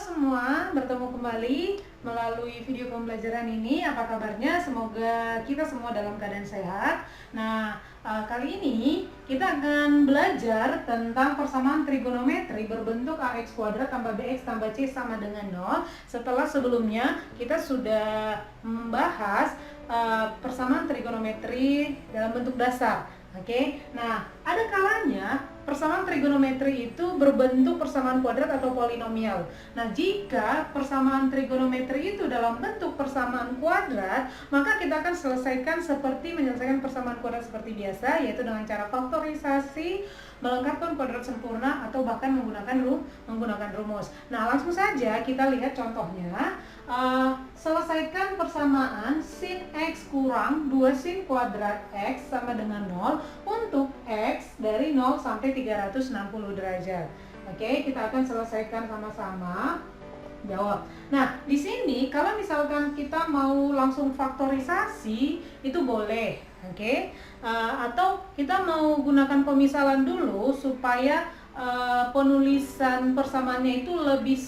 semua, bertemu kembali melalui video pembelajaran ini. Apa kabarnya? Semoga kita semua dalam keadaan sehat. Nah, kali ini kita akan belajar tentang persamaan trigonometri berbentuk ax kuadrat tambah bx tambah c sama dengan 0. Setelah sebelumnya kita sudah membahas persamaan trigonometri dalam bentuk dasar. Oke, nah ada kalanya persamaan trigonometri itu berbentuk persamaan kuadrat atau polinomial. Nah, jika persamaan trigonometri itu dalam bentuk persamaan kuadrat, maka kita akan selesaikan seperti menyelesaikan persamaan kuadrat seperti biasa, yaitu dengan cara faktorisasi, melengkapkan kuadrat sempurna, atau bahkan menggunakan rumus. Nah, langsung saja kita lihat contohnya. Selesaikan persamaan sin x kurang 2 sin kuadrat x sama dengan 0 untuk x dari 0 sampai 360 derajat. Oke, kita akan selesaikan sama-sama. Jawab. Nah, di sini kalau misalkan kita mau langsung faktorisasi itu boleh, oke? Atau kita mau gunakan pemisalan dulu supaya penulisan persamaannya itu lebih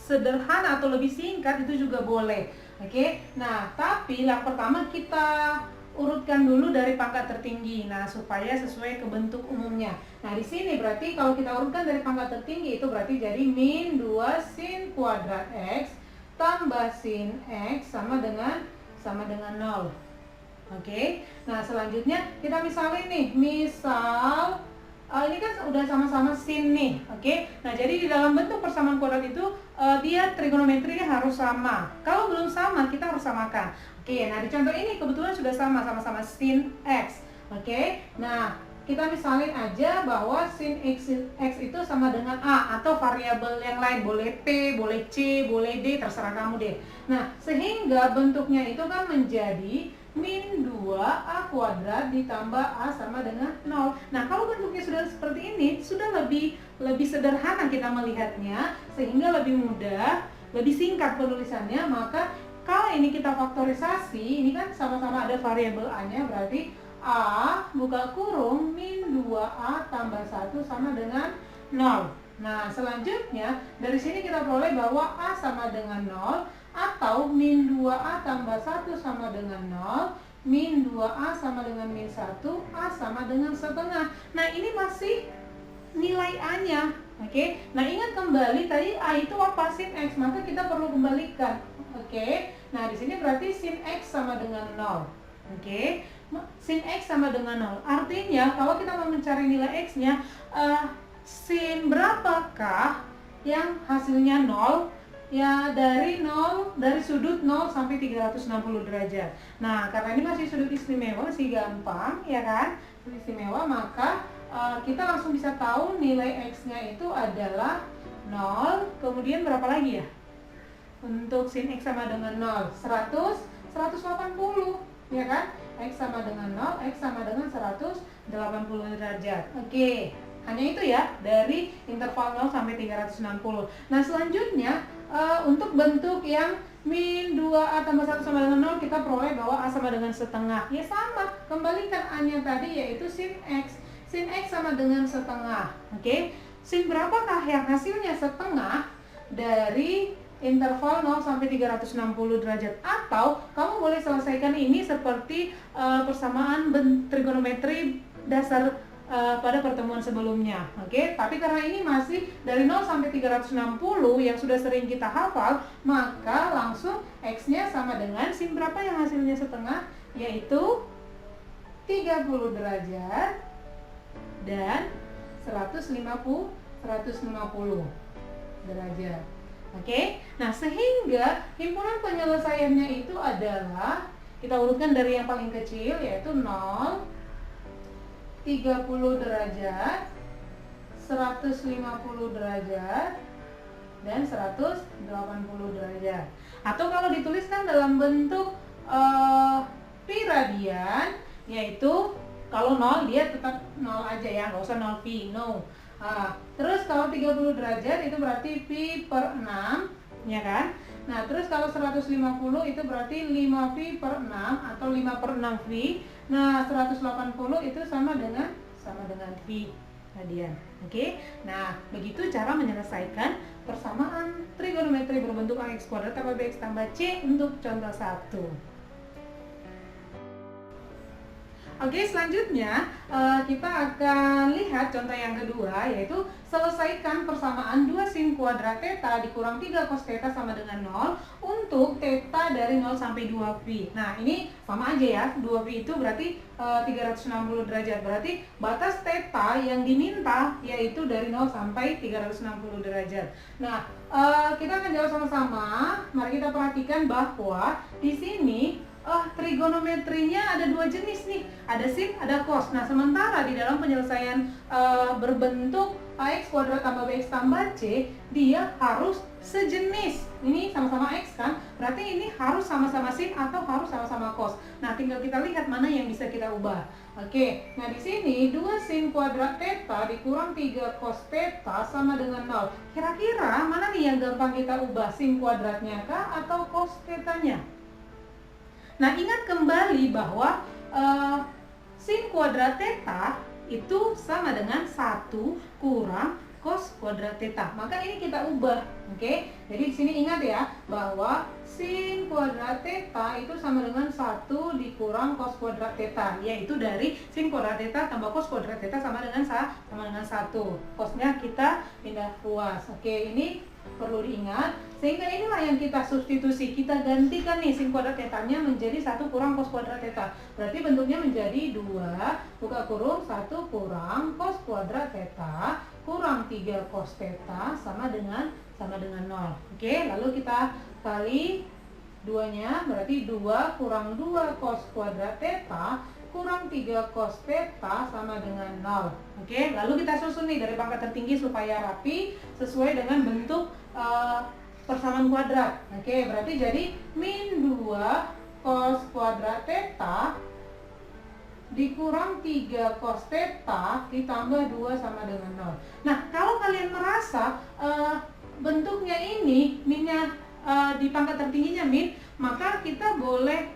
sederhana atau lebih singkat, itu juga boleh. Oke. Nah, tapi yang pertama kita urutkan dulu dari pangkat tertinggi. Nah, supaya sesuai ke bentuk umumnya. Nah, di sini berarti kalau kita urutkan dari pangkat tertinggi itu berarti jadi min 2 sin kuadrat x tambah sin x sama dengan 0. Oke. Nah, selanjutnya kita misalin nih. Misal ini kan udah sama-sama sin nih, oke? Nah, jadi di dalam bentuk persamaan kuadrat itu dia trigonometrinya harus sama. Kalau belum sama, kita harus samakan. Oke, nah di contoh ini kebetulan sudah sama-sama sin x, oke? Nah, kita misalin aja bahwa sin x itu sama dengan a atau variabel yang lain, boleh p, boleh c, boleh d, terserah kamu deh. Nah, sehingga bentuknya itu kan menjadi min 2a kuadrat ditambah a sama dengan 0. Nah, kalau bentuknya sudah seperti ini, sudah lebih sederhana kita melihatnya, sehingga lebih mudah, lebih singkat penulisannya. Maka kalau ini kita faktorisasi, ini kan sama-sama ada variabel a-nya, berarti a buka kurung min 2a tambah 1 sama dengan 0. Nah, selanjutnya dari sini kita peroleh bahwa a sama dengan 0 atau min 2a tambah 1 sama dengan 0, min 2a sama dengan min 1, a sama dengan setengah. Nah, ini masih nilai a-nya. Oke. Nah, ingat kembali tadi a itu apa? Sin x, maka kita perlu kembalikan. Oke. Nah, di sini berarti sin x sama dengan 0. Oke. Sin x sama dengan 0. Artinya, kalau kita mau mencari nilai x-nya, sin berapakah yang hasilnya 0? Ya, dari sudut 0 sampai 360 derajat. Nah, karena ini masih sudut istimewa, masih gampang, ya kan? Sudut istimewa, maka kita langsung bisa tahu nilai x-nya itu adalah 0. Kemudian berapa lagi ya? Untuk sin x sama dengan 0, 180, ya kan? X sama dengan 0, x sama dengan 180 derajat. Oke. Hanya itu ya, dari interval 0 sampai 360. Nah, selanjutnya untuk bentuk yang min 2a tambah 1 sama dengan 0, kita peroleh bahwa a sama dengan setengah. Ya sama, kembalikan a-nya tadi yaitu sin x. Sin x sama dengan setengah. Oke. Sin berapakah yang hasilnya setengah dari interval 0 sampai 360 derajat? Atau kamu boleh selesaikan ini seperti persamaan trigonometri dasar pada pertemuan sebelumnya. Oke, tapi karena ini masih dari 0 sampai 360 yang sudah sering kita hafal, maka langsung x-nya sama dengan sin berapa yang hasilnya setengah, yaitu 30 derajat dan 150 derajat. Oke. Nah, sehingga himpunan penyelesaiannya itu adalah, kita urutkan dari yang paling kecil yaitu 0, 30 derajat, 150 derajat, dan 180 derajat. Atau kalau dituliskan dalam bentuk pi radian, yaitu kalau 0 dia tetap 0 aja ya, nggak usah 0 pi, no. Terus kalau 30 derajat itu berarti pi per 6, ya kan? Nah, terus kalau 150 itu berarti 5 pi per 6 atau 5 per 6 pi. Nah, 180 itu sama dengan pi radian. Oke. Nah, begitu cara menyelesaikan persamaan trigonometri X kuadrat tambah BX tambah C untuk contoh 1. Oke, selanjutnya kita akan lihat contoh yang kedua, yaitu selesaikan persamaan 2 sin kuadrat theta dikurang 3 cos theta sama dengan 0 untuk theta dari 0 sampai 2pi. Nah, ini sama aja ya, 2pi itu berarti 360 derajat. Berarti batas theta yang diminta yaitu dari 0 sampai 360 derajat. Nah, kita akan jawab sama-sama. Mari kita perhatikan bahwa di sini trigonometrinya ada 2 jenis nih, ada sin, ada cos. Nah, sementara di dalam penyelesaian berbentuk ax kuadrat tambah bx tambah c, dia harus sejenis. Ini sama-sama x kan, berarti ini harus sama-sama sin atau harus sama-sama cos. Nah, tinggal kita lihat mana yang bisa kita ubah. Oke, nah di sini 2 sin kuadrat theta dikurang 3 cos theta sama dengan 0. Kira-kira mana nih yang gampang kita ubah, sin kuadratnya kah atau cos thetanya? Nah, ingat kembali bahwa sin kuadrat theta itu sama dengan 1 kurang cos kuadrat theta. Maka ini kita ubah, oke? Jadi di sini ingat ya bahwa sin kuadrat theta itu sama dengan 1 dikurang cos kuadrat theta, yaitu dari sin kuadrat theta tambah cos kuadrat theta sama dengan 1. Cosnya kita pindah ruas. Oke, ini perlu diingat, sehingga inilah yang kita substitusi. Kita gantikan nih sin kuadrat tetanya menjadi 1 kurang cos kuadrat theta. Berarti bentuknya menjadi 2 buka kurung 1 kurang cos kuadrat theta kurang 3 cos theta sama dengan 0. Oke, lalu kita kali 2-nya, berarti 2 kurang 2 cos kuadrat theta kurang 3 cos theta sama dengan 0. Oke, lalu kita susun nih dari pangkat tertinggi supaya rapi sesuai dengan bentuk persamaan kuadrat. Oke, berarti jadi min 2 cos kuadrat theta dikurang 3 cos theta ditambah 2 sama dengan 0. Nah, kalau kalian merasa bentuknya ini minnya di pangkat tertingginya min, maka kita boleh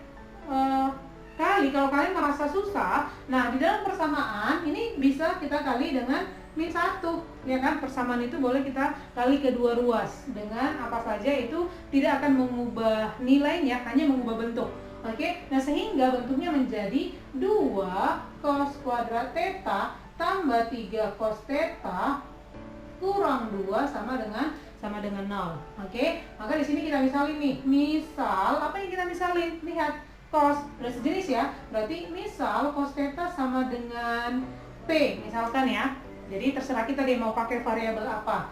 kalau kalian merasa susah, nah di dalam persamaan ini bisa kita kali dengan min 1, ya kan? Persamaan itu boleh kita kali kedua ruas dengan apa saja, itu tidak akan mengubah nilainya, hanya mengubah bentuk. Oke, nah sehingga bentuknya menjadi 2 cos kuadrat theta tambah 3 cos theta kurang 2 sama dengan 0. Oke, maka di sini kita misalin nih. Misal, apa yang kita misalin? Lihat, cos udah sejenis ya. Berarti misal cos theta sama dengan P misalkan ya. Jadi terserah kita deh mau pakai variabel apa.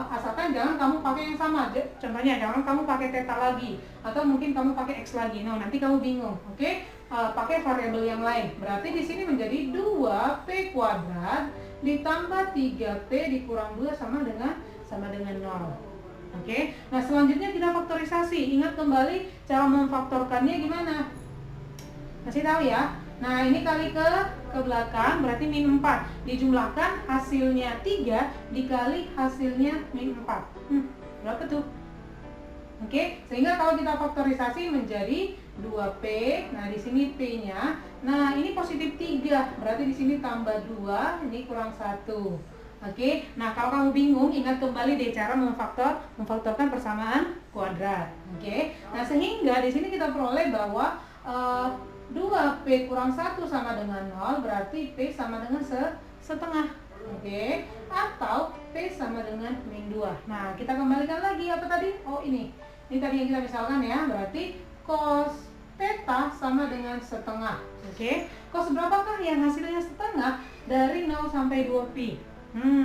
Asalkan jangan kamu pakai yang sama. Contohnya jangan kamu pakai theta lagi atau mungkin kamu pakai x lagi. Nah, nanti kamu bingung. Oke? Pakai variabel yang lain. Berarti di sini menjadi 2p kuadrat ditambah 3p dikurang 2 sama dengan 0. Oke, nah selanjutnya kita faktorisasi. Ingat kembali cara memfaktorkannya gimana? Kasih tahu ya. Nah, ini kali ke belakang berarti min 4. Dijumlahkan hasilnya 3 dikali hasilnya min 4. Berapa tuh? Oke, sehingga kalau kita faktorisasi menjadi 2p. Nah, di sini p-nya. Nah, ini positif 3. Berarti di sini tambah 2, ini kurang 1. Oke, nah kalau kamu bingung, ingat kembali deh cara memfaktorkan persamaan kuadrat. Oke, nah sehingga di sini kita peroleh bahwa 2p kurang 1 sama dengan 0, berarti p sama dengan setengah. Oke, atau p sama dengan min 2. Nah, kita kembalikan lagi apa tadi? Oh, ini tadi yang kita misalkan ya, berarti cos theta sama dengan setengah. Oke, cos berapakah yang hasilnya setengah dari 0 sampai 2pi?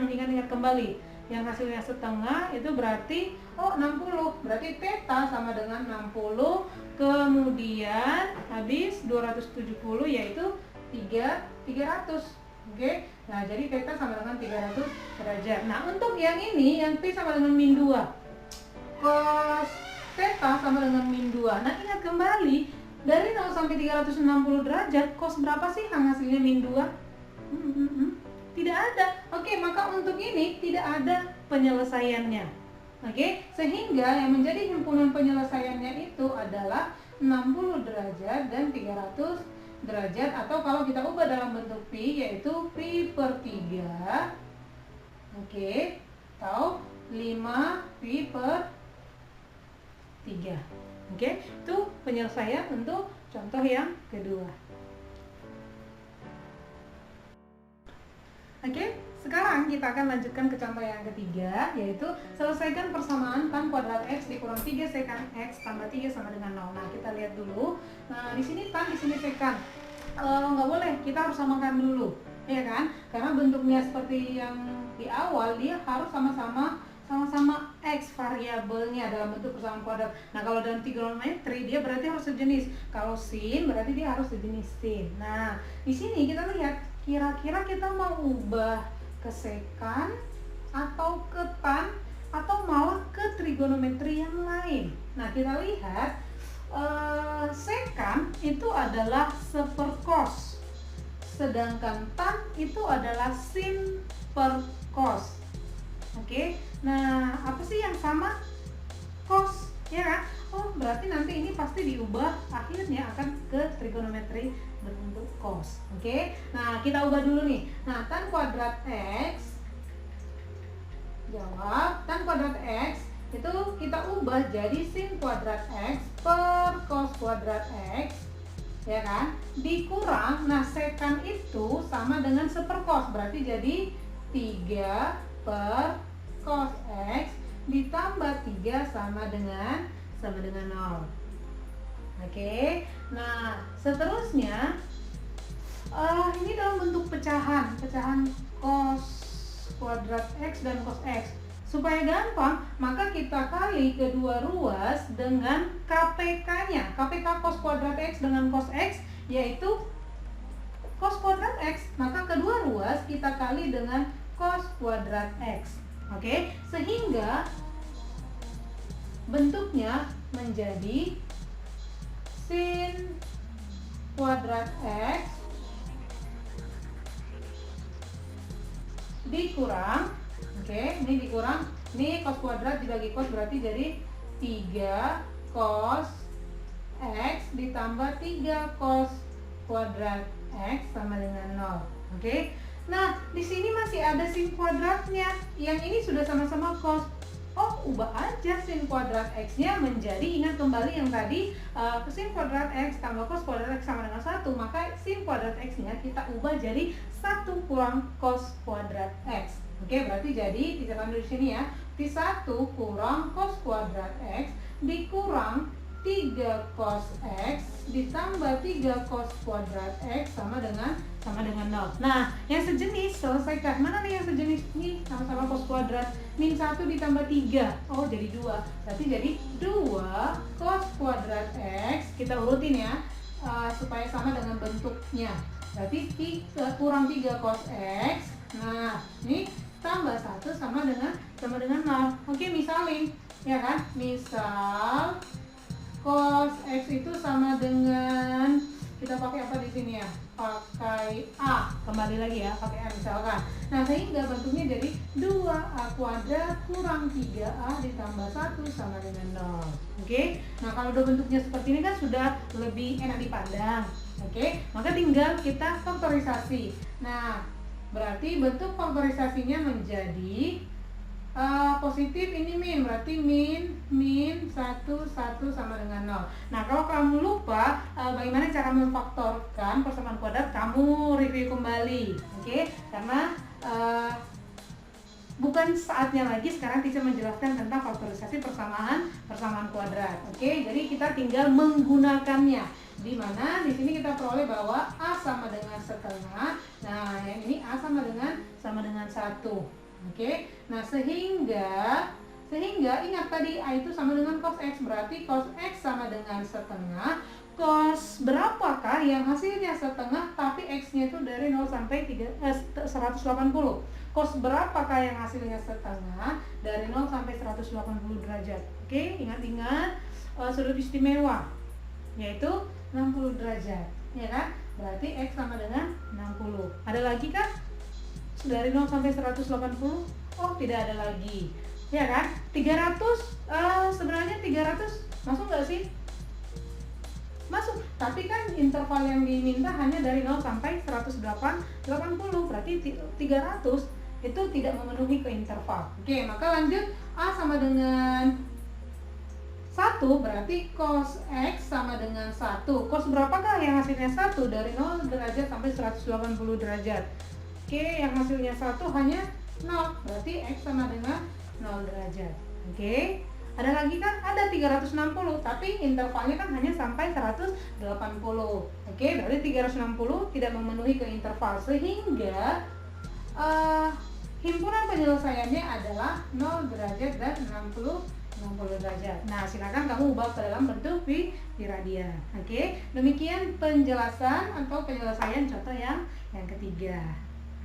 Ingat-ingat kembali. Yang hasilnya setengah itu berarti 60. Berarti theta sama dengan 60. Kemudian habis 270 yaitu 300. Oke. Nah, jadi theta sama dengan 300 derajat. Nah, untuk yang ini yang p sama dengan min 2. Cos theta sama dengan min 2. Nah, ingat kembali dari 0 sampai 360 derajat, cos berapa sih yang hasilnya min 2? Tidak ada. Oke, maka untuk ini tidak ada penyelesaiannya. Oke, sehingga yang menjadi himpunan penyelesaiannya itu adalah 60 derajat dan 300 derajat, atau kalau kita ubah dalam bentuk pi yaitu pi per 3. Oke, atau 5 pi per 3. Oke, itu penyelesaian untuk contoh yang kedua. Oke, sekarang kita akan lanjutkan ke contoh yang ketiga, yaitu selesaikan persamaan tan kuadrat X dikurang 3 sekan X tambah 3 sama dengan 0. Nah, kita lihat dulu. Nah, di sini tan, di sini sekan. Nggak boleh, kita harus samakan dulu, ya kan? Karena bentuknya seperti yang di awal, dia harus sama-sama X variabelnya dalam bentuk persamaan kuadrat. Nah, kalau dalam trigonometri dia berarti harus sejenis. Kalau sin berarti dia harus sejenis sin. Nah, di sini kita lihat kira-kira kita mau ubah ke sekan atau ke tan atau malah ke trigonometri yang lain. Nah, kita lihat sekan itu adalah seperkos, sedangkan tan itu adalah sin per kos. Oke, nah apa sih yang sama? Kos, ya kan? Oh, berarti nanti ini pasti diubah, akhirnya akan ke trigonometri berbentuk cos. Oke, nah kita ubah dulu nih. Nah, tan kuadrat X, jawab, tan kuadrat X itu kita ubah jadi sin kuadrat X per cos kuadrat X, ya kan? Dikurang, nah sekan itu sama dengan seperkos, berarti jadi 3 per cos X ditambah 3 sama dengan 0. Oke, nah seterusnya ini dalam bentuk pecahan cos kuadrat X dan cos X. Supaya gampang, maka kita kali kedua ruas dengan KPK-nya. KPK cos kuadrat X dengan cos X yaitu cos kuadrat X, maka kedua ruas kita kali dengan cos kuadrat X. Oke, sehingga bentuknya menjadi sin kuadrat X dikurang, oke, ini dikurang, ini cos kuadrat dibagi cos berarti jadi 3 cos X ditambah 3 cos kuadrat X sama dengan 0. Oke, nah di sini masih ada sin kuadratnya, yang ini sudah sama-sama cos. Oh, ubah aja sin kuadrat X-nya menjadi, ingat kembali yang tadi sin kuadrat X tambah cos kuadrat X sama dengan 1, maka sin kuadrat X-nya kita ubah jadi 1 kurang cos kuadrat X. Oke, berarti jadi dicatat dulu di sini ya. 1 kurang cos kuadrat X dikurang 3 cos X ditambah 3 cos kuadrat X sama dengan 0. Nah, yang sejenis selesaikan. Mana nih yang sejenis? Nih, sama-sama cos kuadrat. Min 1 ditambah 3. Oh, jadi 2. Berarti jadi 2 cos kuadrat X. Kita urutin ya, supaya sama dengan bentuknya. Berarti kurang 3 cos X. Nah, ini tambah 1 sama dengan 0. Oke, misalin, ya kan? Misal cos X itu sama dengan, kita pakai apa di sini ya? Pakai A. Kembali lagi ya, pakai A misalkan. Nah, sehingga bentuknya jadi 2A kuadrat kurang 3A ditambah 1 sama dengan 0. Oke? Nah, kalau udah bentuknya seperti ini kan sudah lebih enak dipandang. Oke? Maka tinggal kita faktorisasi. Nah, berarti bentuk faktorisasinya menjadi positif, ini min, berarti min 1 sama dengan 0. Nah, kalau kamu lupa bagaimana cara memfaktorkan persamaan kuadrat, kamu review kembali, oke? Karena bukan saatnya lagi sekarang teacher menjelaskan tentang faktorisasi persamaan kuadrat, oke? Jadi kita tinggal menggunakannya. Di mana di sini kita peroleh bahwa A sama dengan setengah. Nah, yang ini A sama dengan 1. Oke, nah sehingga ingat tadi A itu sama dengan cos X, berarti cos X sama dengan setengah. Cos berapakah yang hasilnya setengah tapi X-nya itu dari 0 sampai 180? Cos berapakah yang hasilnya setengah dari 0 sampai 180 derajat? Oke, ingat-ingat sudut istimewa yaitu 60 derajat, ya kan? Berarti X sama dengan 60. Ada lagi kan? Dari 0 sampai 180? Oh, tidak ada lagi, ya kan? 300, sebenarnya 300 masuk nggak sih? Masuk, tapi kan interval yang diminta hanya dari 0 sampai 180, berarti 300 itu tidak memenuhi ke interval. Oke, maka lanjut, A sama dengan 1 1 berarti cos X sama dengan 1. Cos berapakah yang hasilnya 1? Dari 0 derajat sampai 180 derajat. Oke, yang hasilnya 1 hanya 0, berarti X sama dengan 0 derajat. Oke, ada lagi kan? Ada 360, tapi intervalnya kan hanya sampai 180. Oke, berarti 360 tidak memenuhi ke interval, sehingga himpunan penyelesaiannya adalah 0 derajat dan 60 derajat. Nah, silakan kamu ubah ke dalam bentuk piradian. Oke, demikian penjelasan atau penyelesaian contoh yang ketiga.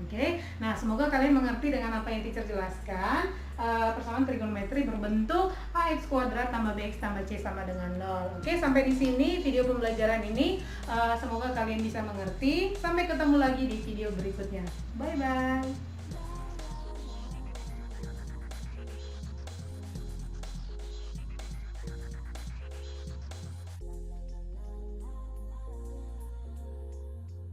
Oke, nah semoga kalian mengerti dengan apa yang teacher jelaskan. Persamaan trigonometri berbentuk ax kuadrat tambah bx tambah c sama dengan 0. Oke, sampai di sini video pembelajaran ini. Semoga kalian bisa mengerti. Sampai ketemu lagi di video berikutnya. Bye bye.